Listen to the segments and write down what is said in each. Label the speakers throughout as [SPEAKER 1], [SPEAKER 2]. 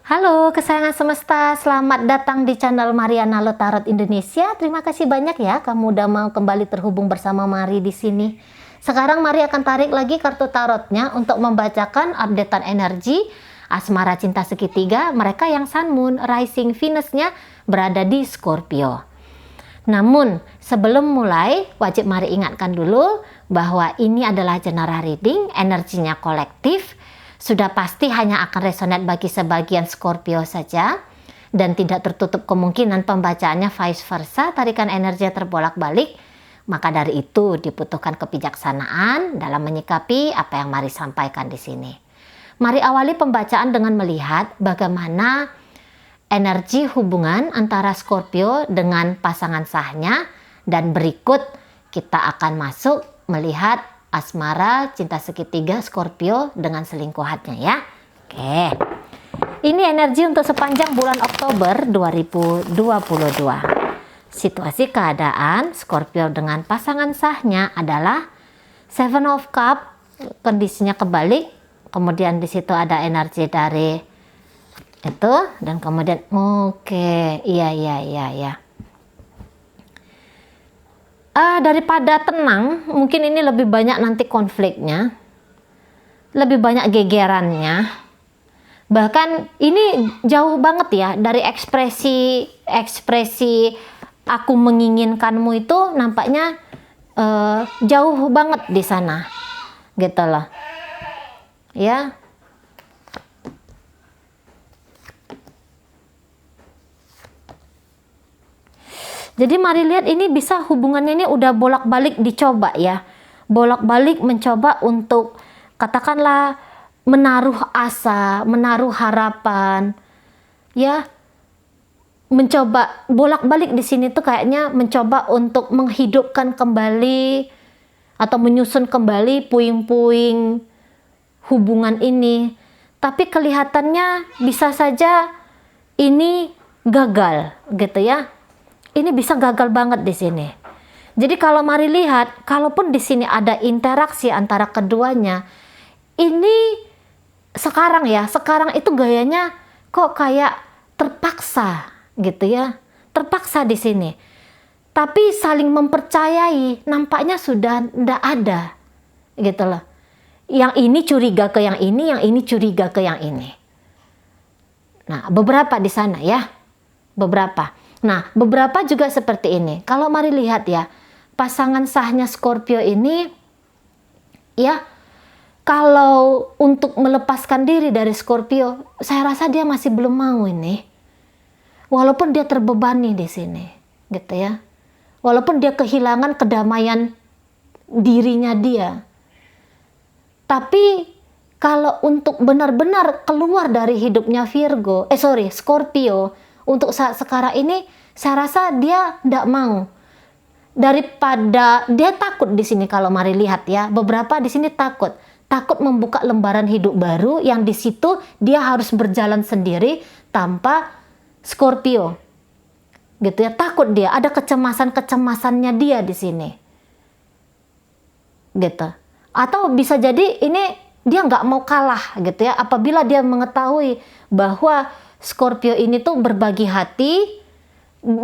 [SPEAKER 1] Halo kesayangan semesta, selamat datang di channel Mariana Lo Tarot Indonesia. Terima kasih banyak ya kamu udah mau kembali terhubung bersama Mari di sini. Sekarang Mari akan tarik lagi kartu tarotnya untuk membacakan updatean energi asmara cinta segitiga mereka yang Sun Moon Rising Venus-nya berada di Scorpio. Namun sebelum mulai wajib Mari ingatkan dulu bahwa ini adalah general reading, energinya kolektif. Sudah pasti hanya akan resonate bagi sebagian Scorpio saja dan tidak tertutup kemungkinan pembacaannya vice versa, tarikan energi terbolak-balik. Maka dari itu dibutuhkan kebijaksanaan dalam menyikapi apa yang Mari sampaikan di sini. Mari awali pembacaan dengan melihat bagaimana energi hubungan antara Scorpio dengan pasangan sahnya, dan berikut kita akan masuk melihat asmara cinta segitiga Scorpio dengan selingkuhannya ya. Oke. Ini energi untuk sepanjang bulan Oktober 2022. Situasi keadaan Scorpio dengan pasangan sahnya adalah Seven of Cup, kondisinya kebalik. Kemudian di situ ada energi dari itu dan kemudian iya. Daripada tenang, mungkin ini lebih banyak nanti konfliknya, lebih banyak gegerannya. Bahkan ini jauh banget ya dari ekspresi aku menginginkanmu itu nampaknya jauh banget di sana, gitu loh. Ya. Jadi mari lihat, ini bisa hubungannya ini udah bolak-balik dicoba ya. Bolak-balik mencoba untuk katakanlah menaruh asa, menaruh harapan. Ya. Mencoba bolak-balik di sini tuh kayaknya mencoba untuk menghidupkan kembali atau menyusun kembali puing-puing hubungan ini. Tapi kelihatannya bisa saja ini gagal gitu ya. Ini bisa gagal banget di sini. Jadi kalau Mari lihat, kalaupun di sini ada interaksi antara keduanya, ini sekarang itu gayanya kok kayak terpaksa gitu ya. Terpaksa di sini. Tapi saling mempercayai nampaknya sudah tidak ada. Gitu loh. Yang ini curiga ke yang ini curiga ke yang ini. Nah, beberapa di sana ya. Beberapa. Nah, beberapa juga seperti ini. Kalau Mari lihat ya, pasangan sahnya Scorpio ini, ya, kalau untuk melepaskan diri dari Scorpio, saya rasa dia masih belum mau ini. Walaupun dia terbebani di sini, gitu ya. Walaupun dia kehilangan kedamaian dirinya dia. Tapi kalau untuk benar-benar keluar dari hidupnya Scorpio, untuk saat sekarang ini, saya rasa dia tidak mau. Daripada dia takut di sini kalau Mari lihat ya, beberapa di sini takut membuka lembaran hidup baru yang di situ dia harus berjalan sendiri tanpa Scorpio. Gitu ya, takut dia, ada kecemasannya dia di sini. Gitu. Atau bisa jadi ini dia nggak mau kalah gitu ya, apabila dia mengetahui bahwa Scorpio ini tuh berbagi hati,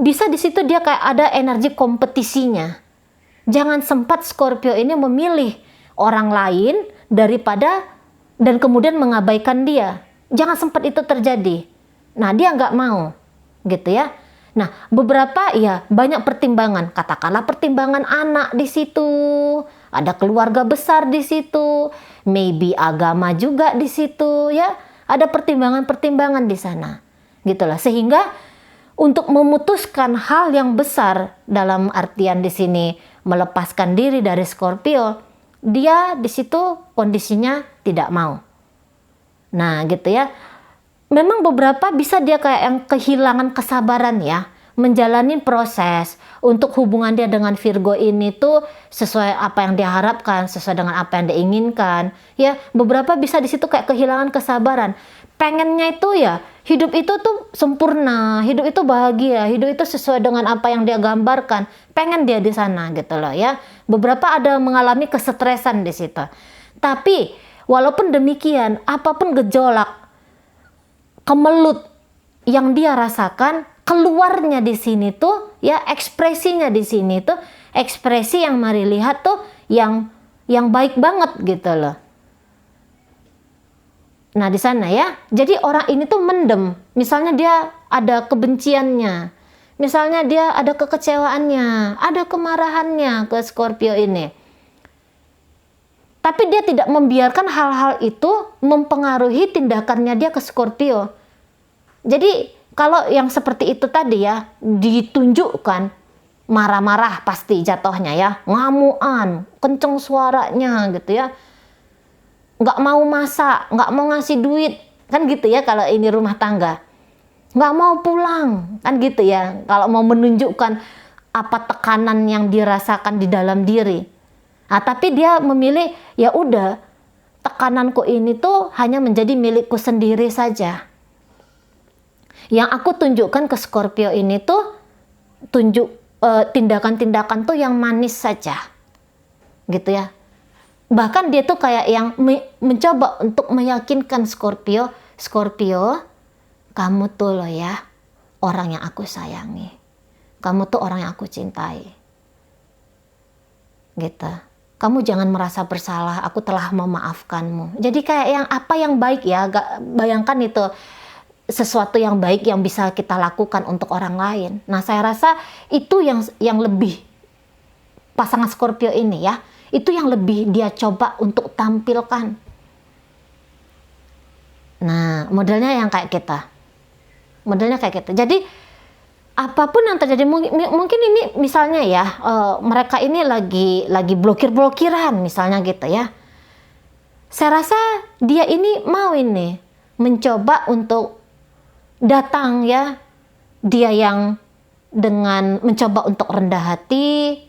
[SPEAKER 1] bisa di situ dia kayak ada energi kompetisinya. Jangan sempat Scorpio ini memilih orang lain daripada dan kemudian mengabaikan dia. Jangan sempat itu terjadi. Nah, dia nggak mau, gitu ya. Nah, beberapa ya banyak pertimbangan. Katakanlah pertimbangan anak di situ, ada keluarga besar di situ, maybe agama juga di situ ya. Ada pertimbangan-pertimbangan di sana, gitulah. Sehingga untuk memutuskan hal yang besar dalam artian di sini melepaskan diri dari Scorpio, dia di situ kondisinya tidak mau. Nah, gitu ya. Memang beberapa bisa dia kayak yang kehilangan kesabaran ya, menjalani proses untuk hubungan dia dengan Virgo ini tuh sesuai apa yang dia harapkan, sesuai dengan apa yang dia inginkan. Ya, beberapa bisa di situ kayak kehilangan kesabaran. Pengennya itu ya, hidup itu tuh sempurna, hidup itu bahagia, hidup itu sesuai dengan apa yang dia gambarkan. Pengen dia di sana gitu loh ya. Beberapa ada mengalami kesetresan di situ. Tapi walaupun demikian, apapun gejolak kemelut yang dia rasakan keluarnya di sini tuh ya, ekspresinya di sini tuh ekspresi yang Mari lihat tuh yang baik banget gitu loh. Nah di sana ya, jadi orang ini tuh mendem. Misalnya dia ada kebenciannya, misalnya dia ada kekecewaannya, ada kemarahannya ke Scorpio ini. Tapi dia tidak membiarkan hal-hal itu mempengaruhi tindakannya dia ke Scorpio. Jadi kalau yang seperti itu tadi ya, ditunjukkan marah-marah pasti jatuhnya ya, ngamuan, kenceng suaranya gitu ya, nggak mau masak, nggak mau ngasih duit, kan gitu ya kalau ini rumah tangga. Nggak mau pulang, kan gitu ya, kalau mau menunjukkan apa tekanan yang dirasakan di dalam diri. Nah, tapi dia memilih, ya udah, tekananku ini tuh hanya menjadi milikku sendiri saja. Yang aku tunjukkan ke Scorpio ini tuh tindakan-tindakan tuh yang manis saja, gitu ya. Bahkan dia tuh kayak yang mencoba untuk meyakinkan Scorpio, kamu tuh loh ya, orang yang aku sayangi, kamu tuh orang yang aku cintai, gitu. Kamu jangan merasa bersalah, aku telah memaafkanmu. Jadi kayak yang baik ya, bayangkan itu sesuatu yang baik yang bisa kita lakukan untuk orang lain. Nah saya rasa itu yang lebih pasangan Scorpio ini ya, itu yang lebih dia coba untuk tampilkan. Nah modelnya yang kayak kita, jadi apapun yang terjadi, mungkin ini misalnya ya, mereka ini lagi blokir-blokiran misalnya gitu ya. Saya rasa dia ini mau ini mencoba untuk datang ya, dia yang dengan mencoba untuk rendah hati,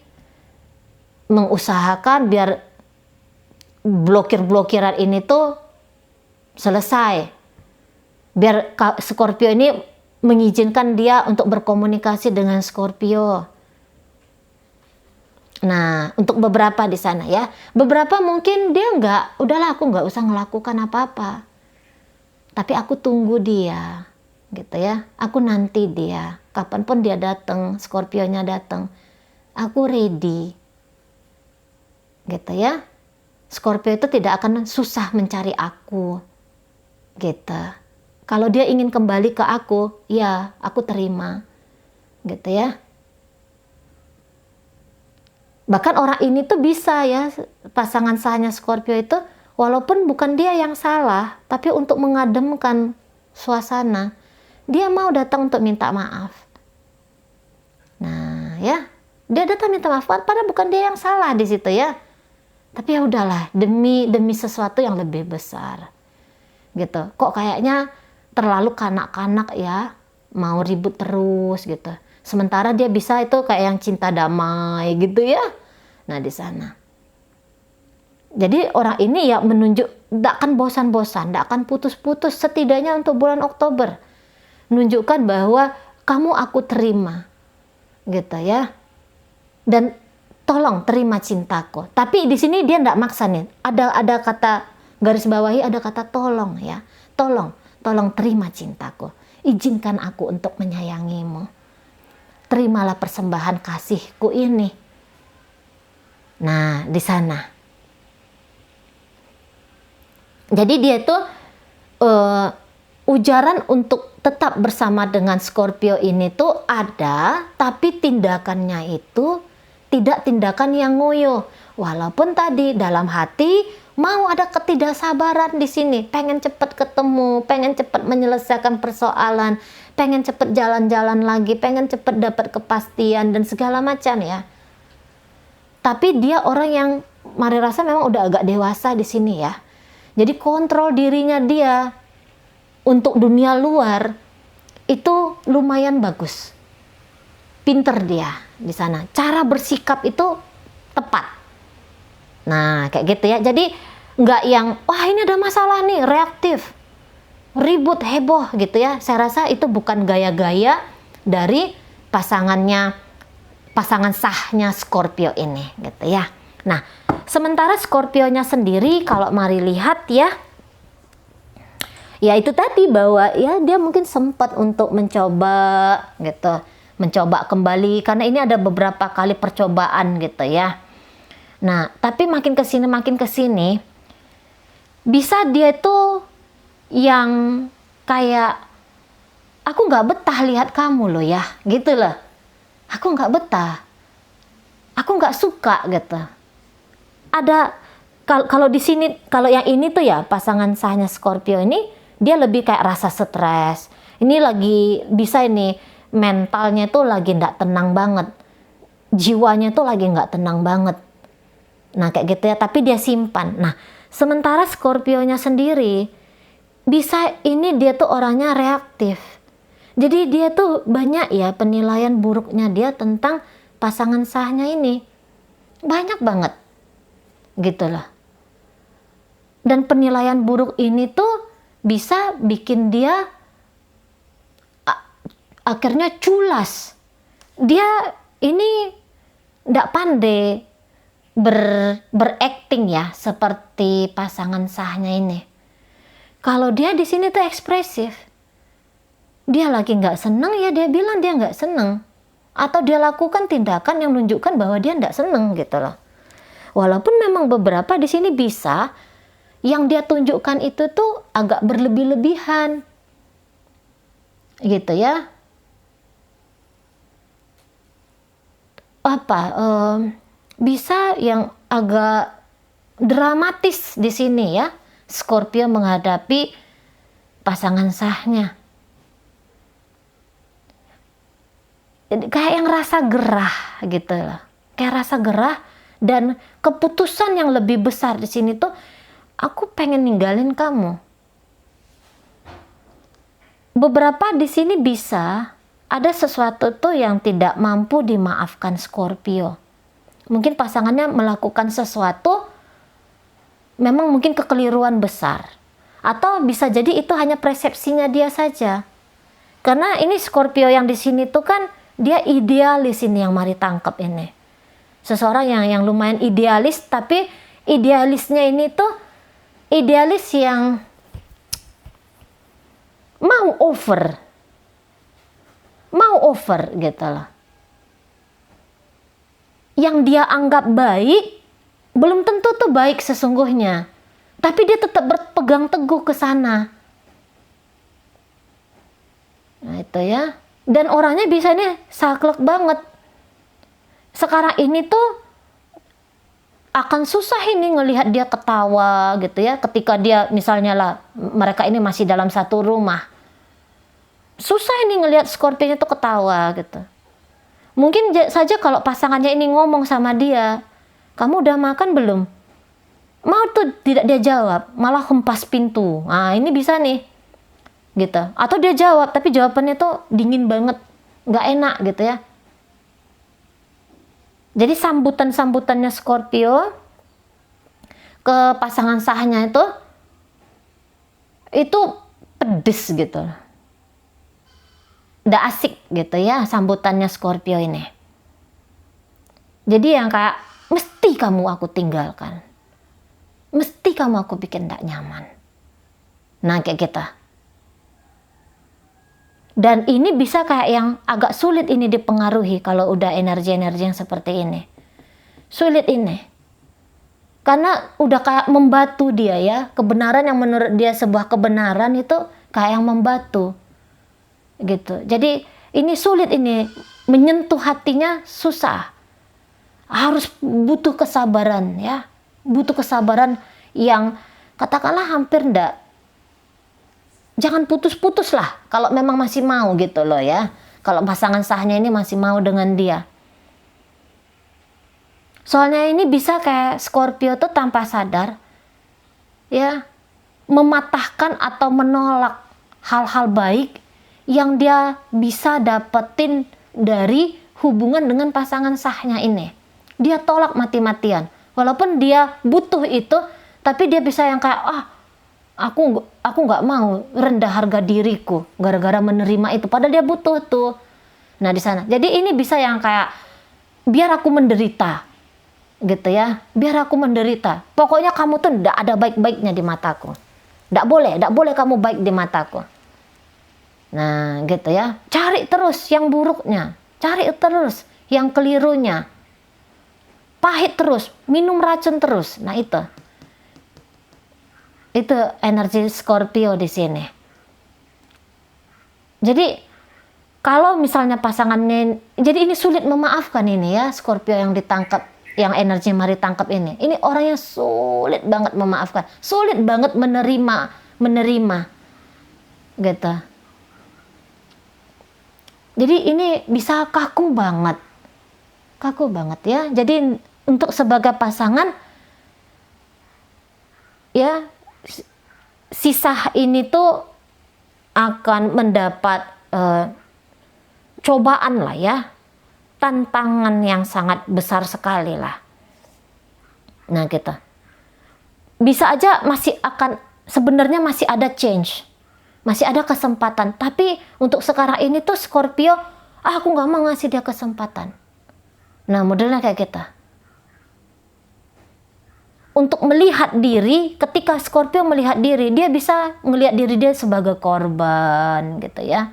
[SPEAKER 1] mengusahakan biar blokir-blokiran ini tuh selesai, biar Scorpio ini mengizinkan dia untuk berkomunikasi dengan Scorpio. Nah, untuk beberapa di sana ya, beberapa mungkin dia udahlah aku nggak usah melakukan apa-apa, tapi aku tunggu dia, gitu ya. Aku nanti dia, kapanpun dia datang, Scorpio-nya datang, aku ready, gitu ya. Scorpio itu tidak akan susah mencari aku, gitu. Kalau dia ingin kembali ke aku, ya aku terima, gitu ya. Bahkan orang ini tuh bisa ya, pasangan sahnya Scorpio itu, walaupun bukan dia yang salah, tapi untuk mengademkan suasana, dia mau datang untuk minta maaf. Nah ya, dia datang minta maaf, padahal bukan dia yang salah di situ ya. Tapi ya udahlah, demi sesuatu yang lebih besar, gitu. Kok kayaknya terlalu kanak-kanak ya, mau ribut terus gitu. Sementara dia bisa itu kayak yang cinta damai gitu ya. Nah di sana. Jadi orang ini ya menunjuk, tidak akan bosan-bosan, tidak akan putus-putus, setidaknya untuk bulan Oktober. Menunjukkan bahwa kamu aku terima, gitu ya. Dan tolong terima cintaku. Tapi di sini dia tidak maksa nih. Ada kata garis bawahi, ada kata tolong ya. Tolong terima cintaku. Izinkan aku untuk menyayangimu. Terimalah persembahan kasihku ini. Nah, di sana. Jadi dia tuh ujaran untuk tetap bersama dengan Scorpio ini tuh ada, tapi tindakannya itu tidak tindakan yang ngoyo. Walaupun tadi dalam hati mau ada ketidaksabaran di sini, pengen cepat ketemu, pengen cepat menyelesaikan persoalan, pengen cepat jalan-jalan lagi, pengen cepat dapat kepastian dan segala macam ya. Tapi dia orang yang Mari rasa memang udah agak dewasa di sini ya. Jadi kontrol dirinya dia untuk dunia luar itu lumayan bagus. Pinter dia di sana. Cara bersikap itu tepat. Nah, kayak gitu ya. Jadi nggak yang, wah ini ada masalah nih, reaktif, ribut, heboh gitu ya. Saya rasa itu bukan gaya-gaya dari pasangan sahnya Scorpio ini gitu ya. Nah, sementara Scorpio-nya sendiri kalau Mari lihat ya, ya itu tadi, bahwa ya dia mungkin sempat untuk mencoba gitu, mencoba kembali, karena ini ada beberapa kali percobaan gitu ya. Nah, tapi makin kesini bisa dia tuh yang kayak, aku nggak betah lihat kamu loh ya, gitu loh. Aku nggak betah, aku nggak suka gitu. Ada kalau di sini, kalau yang ini tuh ya pasangan sahnya Scorpio ini, dia lebih kayak rasa stres. Ini lagi bisa ini mentalnya tuh lagi nggak tenang banget, jiwanya tuh lagi nggak tenang banget. Nah kayak gitu ya, tapi dia simpan. Nah sementara Scorpionya sendiri bisa ini dia tuh orangnya reaktif. Jadi dia tuh banyak ya penilaian buruknya dia tentang pasangan sahnya ini. Banyak banget. Gitu lah. Dan penilaian buruk ini tuh bisa bikin dia akhirnya culas. Dia ini nggak pandai berakting ya seperti pasangan sahnya ini. Kalau dia di sini tuh ekspresif. Dia lagi nggak seneng ya dia bilang dia nggak seneng. Atau dia lakukan tindakan yang menunjukkan bahwa dia nggak seneng gitu loh. Walaupun memang beberapa di sini bisa yang dia tunjukkan itu tuh agak berlebih-lebihan. Gitu ya. Bisa yang agak dramatis di sini ya. Scorpio menghadapi pasangan sahnya. Kayak yang rasa gerah gitu loh. Kayak rasa gerah dan keputusan yang lebih besar di sini tuh, aku pengen ninggalin kamu. Beberapa di sini bisa ada sesuatu tuh yang tidak mampu dimaafkan Scorpio. Mungkin pasangannya melakukan sesuatu, memang mungkin kekeliruan besar. Atau bisa jadi itu hanya persepsinya dia saja. Karena ini Scorpio yang di sini tuh kan dia idealis ini yang mari tangkap ini. Seseorang yang lumayan idealis, tapi idealisnya ini tuh idealis yang mau over gitu loh. Yang dia anggap baik belum tentu tuh baik sesungguhnya, tapi dia tetap berpegang teguh ke sana. Nah itu ya. Dan orangnya bisa nih saklek banget. Sekarang ini tuh akan susah ini ngelihat dia ketawa gitu ya, ketika dia misalnya lah mereka ini masih dalam satu rumah. Susah ini ngelihat Scorpio itu ketawa gitu. Mungkin saja kalau pasangannya ini ngomong sama dia, kamu udah makan belum? Mau tuh tidak dia jawab, malah hempas pintu. Nah ini bisa nih gitu. Atau dia jawab tapi jawabannya tuh dingin banget, nggak enak gitu ya. Jadi sambutannya Scorpio ke pasangan sahnya itu pedes gitu. Nggak asik gitu ya sambutannya Scorpio ini. Jadi yang kayak mesti kamu aku tinggalkan, mesti kamu aku bikin nggak nyaman. Nah kayak gitu. Dan ini bisa kayak yang agak sulit ini dipengaruhi kalau udah energi-energi yang seperti ini. Sulit ini. Karena udah kayak membatu dia ya. Kebenaran yang menurut dia sebuah kebenaran itu kayak yang membatu. Gitu. Jadi ini sulit ini. Menyentuh hatinya susah. Harus butuh kesabaran ya. Butuh kesabaran yang katakanlah hampir enggak. Jangan putus-putus lah kalau memang masih mau gitu loh ya. Kalau pasangan sahnya ini masih mau dengan dia. Soalnya ini bisa kayak Scorpio tuh tanpa sadar ya mematahkan atau menolak hal-hal baik yang dia bisa dapetin dari hubungan dengan pasangan sahnya ini. Dia tolak mati-matian. Walaupun dia butuh itu, tapi dia bisa yang kayak aku nggak mau rendah harga diriku gara-gara menerima itu, padahal dia butuh tuh. Nah di sana, jadi ini bisa yang kayak biar aku menderita, gitu ya, biar aku menderita. Pokoknya kamu tuh nggak ada baik-baiknya di mataku. Nggak boleh kamu baik di mataku. Nah, gitu ya. Cari terus yang buruknya, cari terus yang kelirunya. Pahit terus, minum racun terus. Nah, itu energi Scorpio di sini. Jadi kalau misalnya pasangannya, jadi ini sulit memaafkan ini ya, Scorpio yang ditangkap, yang energi mari tangkap ini. Ini orang yang sulit banget memaafkan, sulit banget menerima, gitu. Jadi ini bisa kaku banget ya. Jadi untuk sebagai pasangan, ya sisa ini tuh akan mendapat cobaan lah ya, tantangan yang sangat besar sekali lah. Nah, gitu. Bisa aja sebenarnya masih ada change, masih ada kesempatan. Tapi untuk sekarang ini tuh Scorpio, aku nggak mau ngasih dia kesempatan. Nah, modelnya kayak kita. Untuk melihat diri, ketika Scorpio melihat diri, dia bisa melihat diri dia sebagai korban, gitu ya.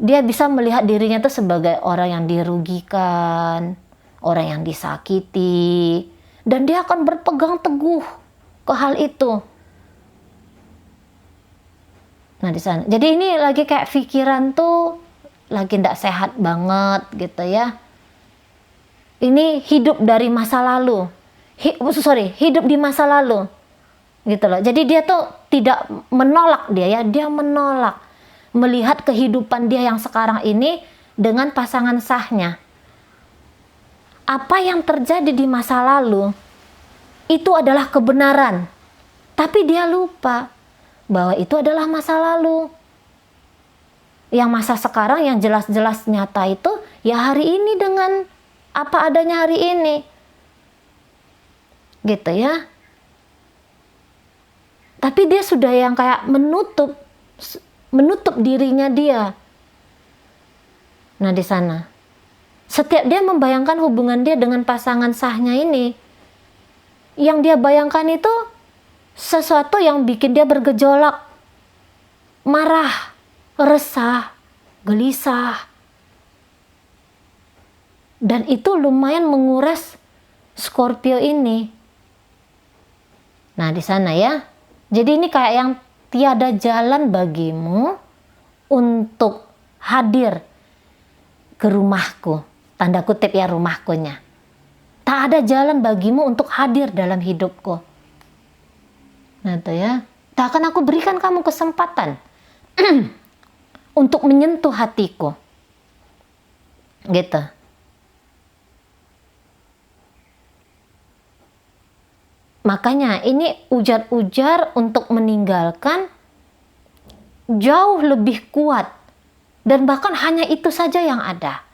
[SPEAKER 1] Dia bisa melihat dirinya tuh sebagai orang yang dirugikan, orang yang disakiti, dan dia akan berpegang teguh ke hal itu. Nah, di sana. Jadi ini lagi kayak pikiran tuh lagi ndak sehat banget gitu ya. Ini hidup dari masa lalu. Hidup di masa lalu. Gitu loh. Jadi dia tuh tidak menolak dia menolak melihat kehidupan dia yang sekarang ini dengan pasangan sahnya. Apa yang terjadi di masa lalu itu adalah kebenaran, tapi dia lupa bahwa itu adalah masa lalu. Yang masa sekarang yang jelas-jelas nyata itu ya hari ini dengan apa adanya hari ini, gitu ya. Tapi dia sudah yang kayak menutup dirinya dia. Nah, di sana setiap dia membayangkan hubungan dia dengan pasangan sahnya ini, yang dia bayangkan itu sesuatu yang bikin dia bergejolak, marah, resah, gelisah, dan itu lumayan menguras Scorpio ini. Nah, di sana ya. Jadi ini kayak yang tiada jalan bagimu untuk hadir ke rumahku. Tanda kutip ya, rumahkunya. Tak ada jalan bagimu untuk hadir dalam hidupku. Nah, itu ya. Tak akan aku berikan kamu kesempatan untuk menyentuh hatiku. Gitu. Makanya ini ujar-ujar untuk meninggalkan jauh lebih kuat, dan bahkan hanya itu saja yang ada,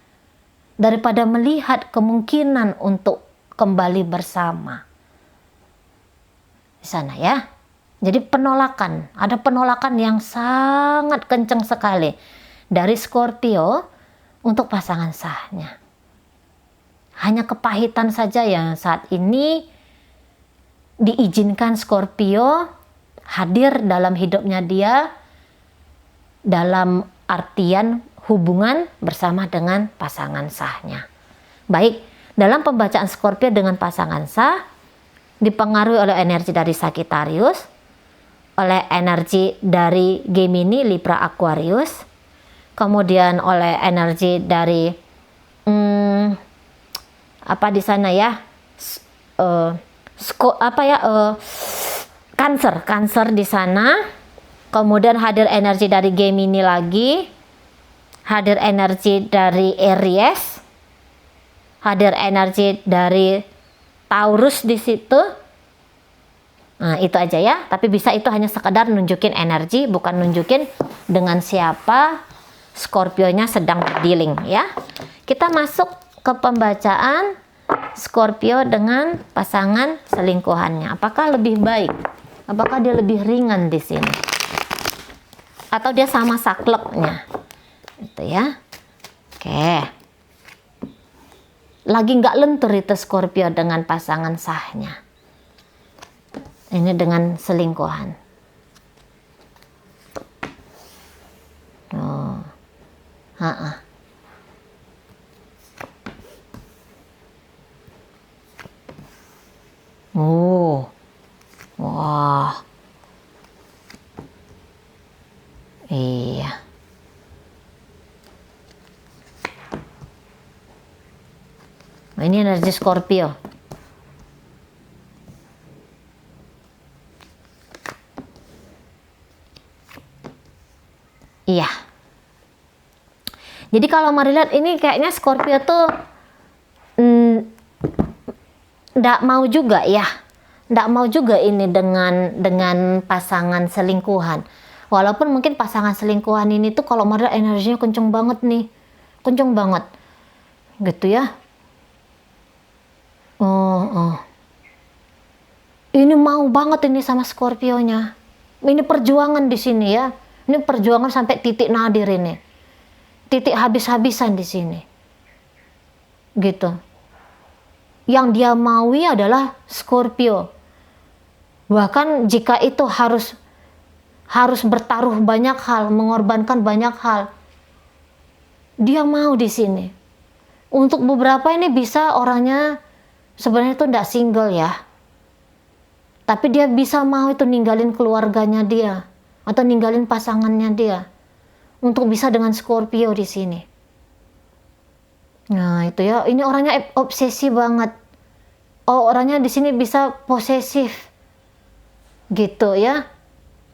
[SPEAKER 1] daripada melihat kemungkinan untuk kembali bersama. Di sana ya. Jadi ada penolakan yang sangat kencang sekali dari Scorpio untuk pasangan sahnya. Hanya kepahitan saja yang saat ini diizinkan Scorpio hadir dalam hidupnya dia, dalam artian hubungan bersama dengan pasangan sahnya. Baik, dalam pembacaan Scorpio dengan pasangan sah dipengaruhi oleh energi dari Sagittarius, oleh energi dari Gemini, Libra, Aquarius, kemudian oleh energi dari apa di sana ya, Cancer di sana. Kemudian hadir energi dari Gemini lagi, hadir energi dari Aries, hadir energi dari Taurus di situ. Nah, itu aja ya. Tapi bisa itu hanya sekedar nunjukin energi, bukan nunjukin dengan siapa Scorpio-nya sedang dealing ya. Kita masuk ke pembacaan Scorpio dengan pasangan selingkuhannya. Apakah lebih baik? Apakah dia lebih ringan di sini? Atau dia sama sakleknya? Itu ya. Oke. Lagi nggak lentur itu Scorpio dengan pasangan sahnya. Ini dengan selingkuhan. Oh. Ha-ha. Oh. Wah. Iya. Nah, ini energi Scorpio. Iya. Jadi kalau Mari lihat ini kayaknya Scorpio tuh nggak mau juga ya. Nggak mau juga ini dengan pasangan selingkuhan. Walaupun mungkin pasangan selingkuhan ini tuh kalau Mari lihat energinya kenceng banget nih. Kenceng banget. Gitu ya. Oh. Ini mau banget ini sama Scorpio-nya. Ini perjuangan di sini ya. Ini perjuangan sampai titik nadir ini. Titik habis-habisan di sini. Gitu. Yang dia maui adalah Scorpio. Bahkan jika itu harus bertaruh banyak hal, mengorbankan banyak hal. Dia mau di sini. Untuk beberapa ini bisa orangnya sebenarnya itu enggak single ya. Tapi dia bisa mau itu ninggalin keluarganya dia atau ninggalin pasangannya dia untuk bisa dengan Scorpio di sini. Nah, itu ya, ini orangnya obsesi banget. Oh, orangnya di sini bisa posesif. Gitu ya.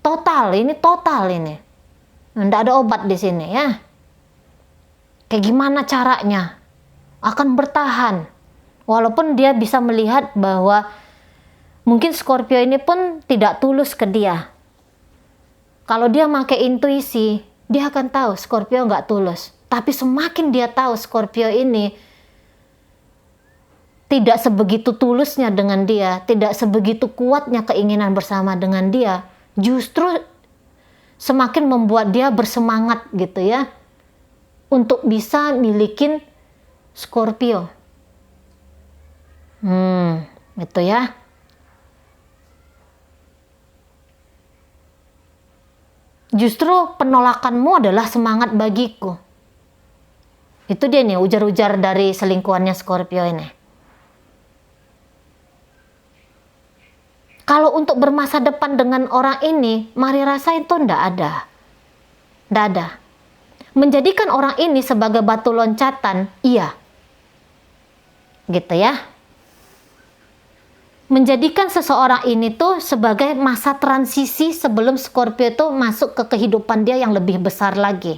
[SPEAKER 1] Total ini. Nggak ada obat di sini ya. Kayak gimana caranya? Akan bertahan. Walaupun dia bisa melihat bahwa mungkin Scorpio ini pun tidak tulus ke dia. Kalau dia pakai intuisi, dia akan tahu Scorpio nggak tulus. Tapi semakin dia tahu Scorpio ini tidak sebegitu tulusnya dengan dia, tidak sebegitu kuatnya keinginan bersama dengan dia, justru semakin membuat dia bersemangat gitu ya, untuk bisa milikin Scorpio. Itu ya. Justru penolakanmu adalah semangat bagiku. Itu dia nih ujar-ujar dari selingkuhannya Scorpio ini. Kalau untuk bermasa depan dengan orang ini, Mari rasa itu ndak ada. Ndak ada. Menjadikan orang ini sebagai batu loncatan, iya. Gitu ya. Menjadikan seseorang ini tuh sebagai masa transisi sebelum Scorpio itu masuk ke kehidupan dia yang lebih besar lagi.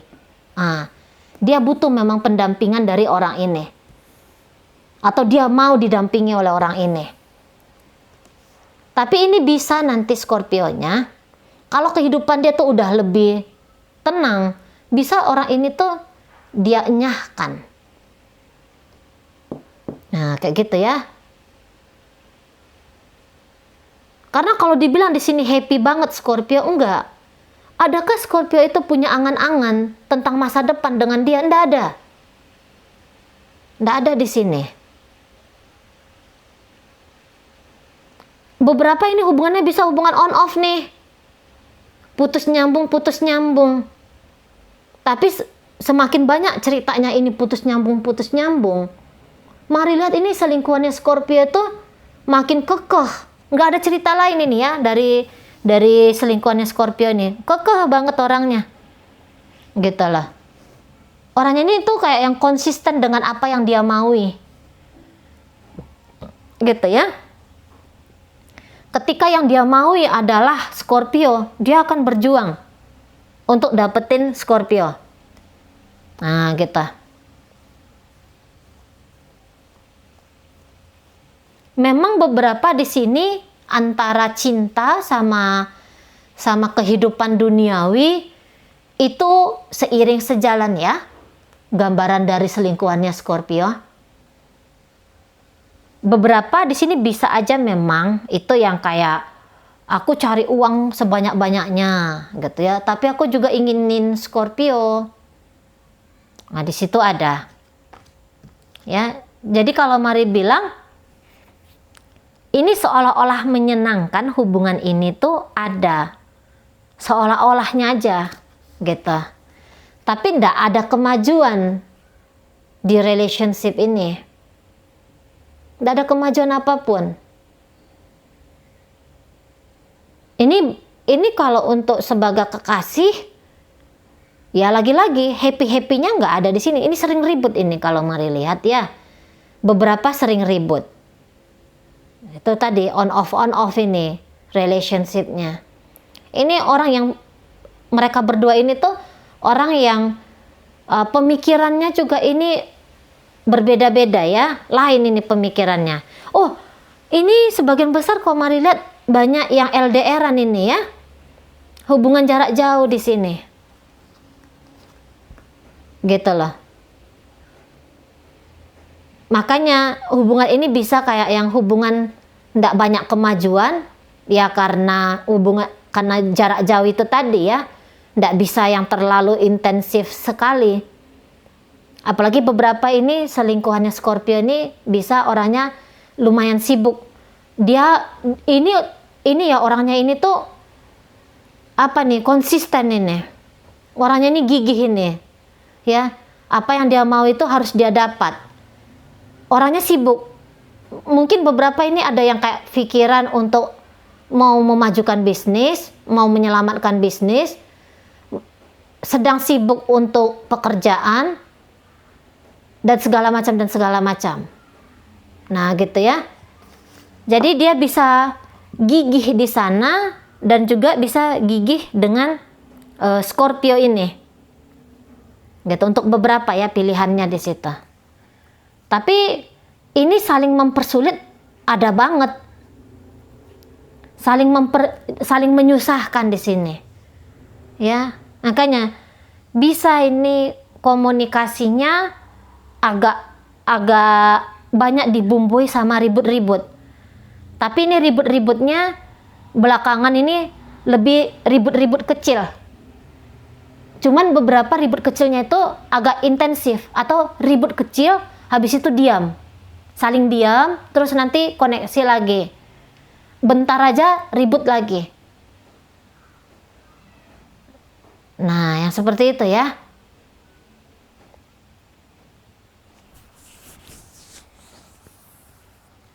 [SPEAKER 1] Dia butuh memang pendampingan dari orang ini. Atau dia mau didampingi oleh orang ini. Tapi ini bisa nanti Scorpio-nya, kalau kehidupan dia tuh udah lebih tenang, bisa orang ini tuh dia enyahkan. Nah, kayak gitu ya. Karena kalau dibilang di sini happy banget Scorpio, enggak. Adakah Scorpio itu punya angan-angan tentang masa depan dengan dia? Enggak ada. Enggak ada di sini. Beberapa ini hubungannya bisa hubungan on off nih. Putus nyambung. Tapi semakin banyak ceritanya ini putus nyambung. Mari lihat ini selingkuhannya Scorpio itu makin kekeh. Nggak ada cerita lain ini ya dari selingkuhannya Scorpio ini. Kekeh banget orangnya. Gitu lah. Orangnya ini tuh kayak yang konsisten dengan apa yang dia maui. Gitu ya. Ketika yang dia maui adalah Scorpio, dia akan berjuang untuk dapetin Scorpio. Nah, gitu. Memang beberapa di sini antara cinta sama kehidupan duniawi itu seiring sejalan ya. Gambaran dari selingkuhannya Scorpio. Beberapa di sini bisa aja memang itu yang kayak aku cari uang sebanyak-banyaknya gitu ya, tapi aku juga inginin Scorpio. Nah, di situ ada. Ya, jadi kalau Mari bilang ini seolah-olah menyenangkan, hubungan ini tuh ada. Seolah-olahnya aja gitu. Tapi ndak ada kemajuan di relationship ini. Ndak ada kemajuan apapun. Ini kalau untuk sebagai kekasih, ya lagi-lagi happy-happynya nggak ada di sini. Ini sering ribut ini kalau mari lihat ya. Beberapa sering ribut. Itu tadi on off ini relationshipnya. Ini orang yang mereka berdua ini tuh orang yang pemikirannya juga ini berbeda-beda ya. Lain ini pemikirannya. Oh, ini sebagian besar kalau mari lihat banyak yang LDR-an ini ya. Hubungan jarak jauh di sini. Gitu loh. Makanya hubungan ini bisa kayak yang hubungan ndak banyak kemajuan ya karena jarak jauh itu tadi ya, ndak bisa yang terlalu intensif sekali. Apalagi beberapa ini selingkuhannya Scorpio ini bisa orangnya lumayan sibuk. Dia ini ya orangnya ini tuh apa nih, konsisten ini. Orangnya ini gigih ini. Ya, apa yang dia mau itu harus dia dapat. Orangnya sibuk. Mungkin beberapa ini ada yang kayak pikiran untuk mau memajukan bisnis, mau menyelamatkan bisnis, sedang sibuk untuk pekerjaan, dan segala macam. Nah, gitu ya. Jadi dia bisa gigih di sana dan juga bisa gigih dengan Scorpio ini. Gitu untuk beberapa ya pilihannya di situ. Tapi ini saling mempersulit ada banget. Saling menyusahkan di sini. Ya, makanya bisa ini komunikasinya agak banyak dibumbui sama ribut-ribut. Tapi ini ribut-ributnya belakangan ini lebih ribut-ribut kecil. Cuman beberapa ribut kecilnya itu agak intensif atau ribut kecil habis itu diam. Saling diam terus nanti koneksi lagi. Bentar aja ribut lagi. Nah, yang seperti itu ya.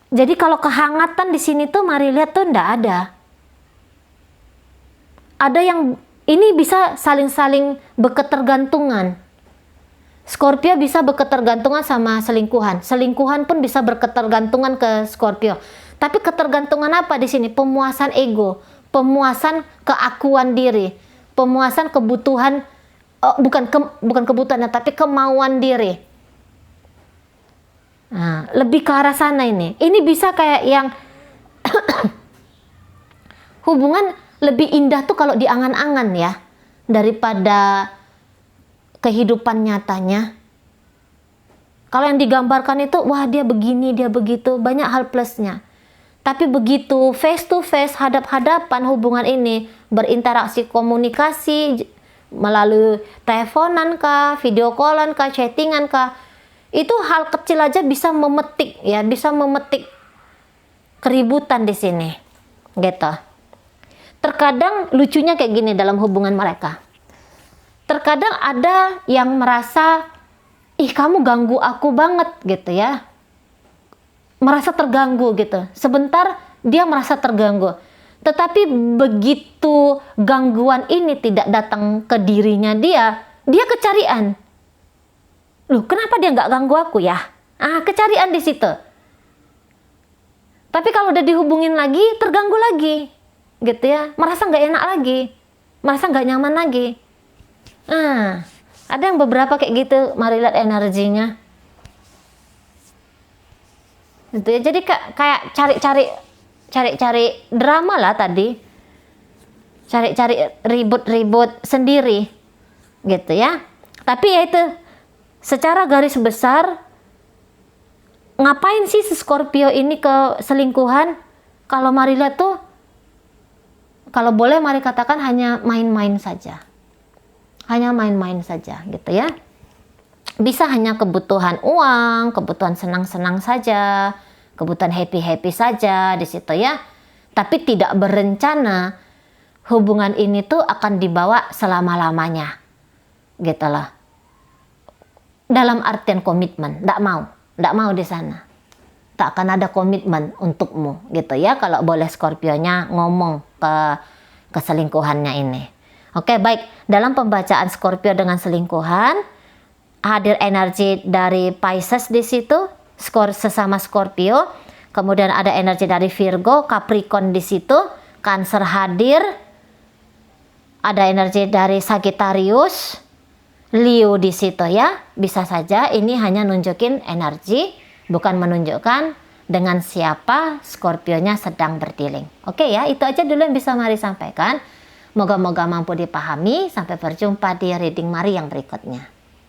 [SPEAKER 1] Jadi kalau kehangatan di sini tuh mari lihat tuh ndak ada. Ada yang ini bisa saling-saling berketergantungan. Scorpio bisa berketergantungan sama selingkuhan. Selingkuhan pun bisa berketergantungan ke Scorpio. Tapi ketergantungan apa di sini? Pemuasan ego, pemuasan keakuan diri, pemuasan kebutuhan, bukan kebutuhan, tapi kemauan diri. Nah, lebih ke arah sana ini. Ini bisa kayak yang hubungan lebih indah tuh kalau diangan-angan ya daripada kehidupan nyatanya. Kalau yang digambarkan itu wah dia begini, dia begitu, banyak hal plusnya. Tapi begitu face to face, hadap-hadapan hubungan ini, berinteraksi komunikasi melalui teleponan kah, video callan kah, chattingan kah, itu hal kecil aja bisa memetik ya, bisa memetik keributan di sini. Gitu. Terkadang lucunya kayak gini dalam hubungan mereka. Terkadang ada yang merasa, ih kamu ganggu aku banget gitu ya. Merasa terganggu gitu. Sebentar dia merasa terganggu. Tetapi begitu gangguan ini tidak datang ke dirinya dia kecarian. Loh kenapa dia nggak ganggu aku ya? Kecarian di situ. Tapi kalau udah dihubungin lagi, terganggu lagi. Gitu ya, merasa nggak enak lagi, merasa nggak nyaman lagi. Ada yang beberapa kayak gitu, mari lihat energinya. Gitu ya, jadi kayak cari-cari drama lah tadi, cari-cari ribut-ribut sendiri, gitu ya. Tapi ya itu, secara garis besar, ngapain sih si Scorpio ini ke selingkuhan? Kalau mari lihat tuh, kalau boleh mari katakan hanya main-main saja. Hanya main-main saja gitu ya. Bisa hanya kebutuhan uang, kebutuhan senang-senang saja, kebutuhan happy-happy saja di situ ya. Tapi tidak berencana hubungan ini tuh akan dibawa selama-lamanya. Gitu loh. Dalam artian komitmen, nggak mau di sana. Tak akan ada komitmen untukmu gitu ya, kalau boleh Scorpionya ngomong ke keselingkuhannya ini. Oke, baik. Dalam pembacaan Scorpio dengan selingkuhan, hadir energi dari Pisces di situ, sesama Scorpio. Kemudian ada energi dari Virgo, Capricorn di situ, Cancer hadir. Ada energi dari Sagittarius, Leo di situ ya. Bisa saja ini hanya nunjukin energi, bukan menunjukkan dengan siapa Scorpionya sedang berdealing. Oke ya, itu aja dulu yang bisa Mari sampaikan. Moga-moga mampu dipahami. Sampai berjumpa di reading Mari yang berikutnya.